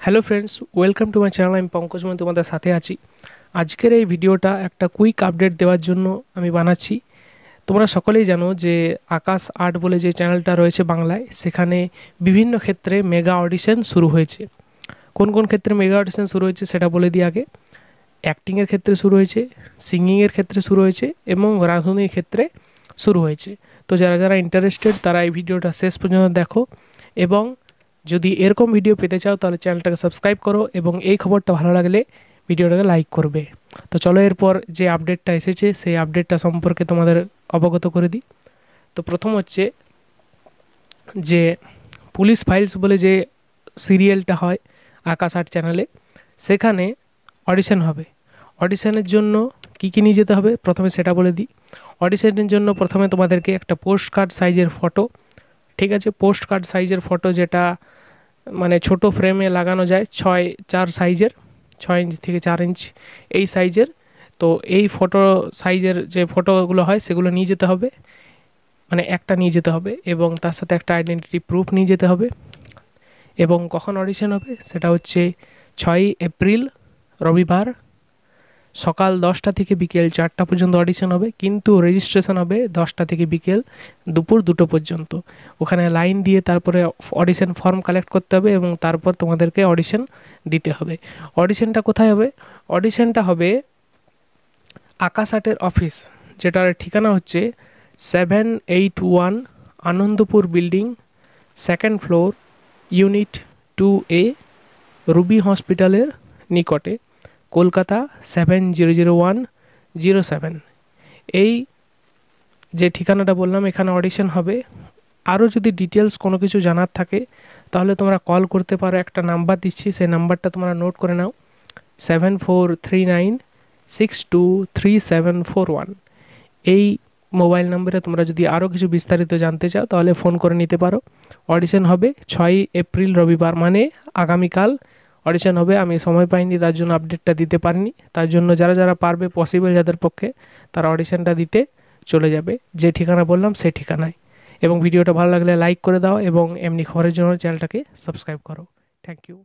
Hello friends, welcome to my channel. আমি পঙ্কজ মানে তোমাদের সাথে আছি। আজকের এই ভিডিওটা একটা কুইক আপডেট দেওয়ার জন্য আমি বানাচ্ছি। তোমরা সকলেই জানো যে আকাশ আর্ট বলে যে চ্যানেলটা রয়েছে বাংলায়, সেখানে বিভিন্ন ক্ষেত্রে মেগা অডিশন শুরু হয়েছে। কোন কোন ক্ষেত্রে মেগা অডিশন শুরু হয়েছে সেটা বলে দিই আগে। অ্যাক্টিংয়ের ক্ষেত্রে শুরু হয়েছে, সিঙ্গিংয়ের ক্ষেত্রে শুরু হয়েছে এবং রাঁধুনির ক্ষেত্রে শুরু হয়েছে। তো যারা যারা ইন্টারেস্টেড তারা এই ভিডিওটা শেষ পর্যন্ত দেখো, এবং যদি এরকম ভিডিও পেতে চাও তাহলে চ্যানেলটাকে সাবস্ক্রাইব করো এবং এই খবরটা ভালো লাগলে ভিডিওটাকে লাইক করবে। তো চলো এরপর যে আপডেটটা এসেছে সেই আপডেটটা সম্পর্কে তোমাদের অবগত করে দিই। তো প্রথম হচ্ছে যে পুলিশ ফাইলস বলে যে সিরিয়ালটা হয় আকাশ আর্ট চ্যানেলে, সেখানে অডিশন হবে। অডিশনের জন্য কী কী নিয়ে যেতে হবে প্রথমে সেটা বলে দিই। অডিশনের জন্য প্রথমে তোমাদেরকে একটা পোস্ট কার্ড সাইজের ফটো, ঠিক আছে, পোস্ট কার্ড সাইজের ফটো, যেটা মানে ছোট ফ্রেমে লাগানো যায়, 6x4 সাইজের, 6 ইঞ্চ থেকে 4 ইঞ্চ এই সাইজের। তো এই ফটো সাইজের যে ফটোগুলো হয় সেগুলো নিয়ে যেতে হবে, মানে একটা নিয়ে যেতে হবে, এবং তার সাথে একটা আইডেন্টিটি প্রুফ নিয়ে যেতে হবে। এবং কখন অডিশন হবে সেটা হচ্ছে 6 এপ্রিল রবিবার সকাল 10টা থেকে বিকেল 4টা পর্যন্ত অডিশন হবে, কিন্তু রেজিস্ট্রেশন হবে 10টা থেকে বিকেল দুপুর 2টো পর্যন্ত। ওখানে লাইন দিয়ে তারপরে অডিশন ফর্ম কালেক্ট করতে হবে এবং তারপর তোমাদেরকে অডিশন দিতে হবে। অডিশনটা কোথায় হবে? অডিশনটা হবে আকাশ আর্টের অফিস, যেটার ঠিকানা হচ্ছে 781 Anandapur building, 2nd floor, unit 2A, Ruby হসপিটালের নিকটে, কলকাতা 700107। এই যে ঠিকানাটা বললাম এখানে অডিশন হবে। আরও যদি ডিটেলস কোনো কিছু জানার থাকে তাহলে তোমরা কল করতে পারো, একটা নাম্বার দিচ্ছি, সেই নাম্বারটা তোমরা নোট করে নাও, 7439623741। এই মোবাইল নম্বরে তোমরা যদি আরও কিছু বিস্তারিত জানতে চাও তাহলে ফোন করে নিতে পারো। অডিশন হবে 6 এপ্রিল রবিবার, মানে আগামীকাল অডিশন হবে। আমি সময় পাইনি তার জন্য আপডেটটা দিতে পারিনি, তার জন্য যারা যারা পারবে, পসিবল যাদের পক্ষে, তারা অডিশনটা দিতে চলে যাবে যে ঠিকানা বললাম সেই ঠিকানায়। এবং ভিডিওটা ভালো লাগলে লাইক করে দাও এবং এমনি খবরের জন্য চ্যানেলটাকে সাবস্ক্রাইব করো। Thank you.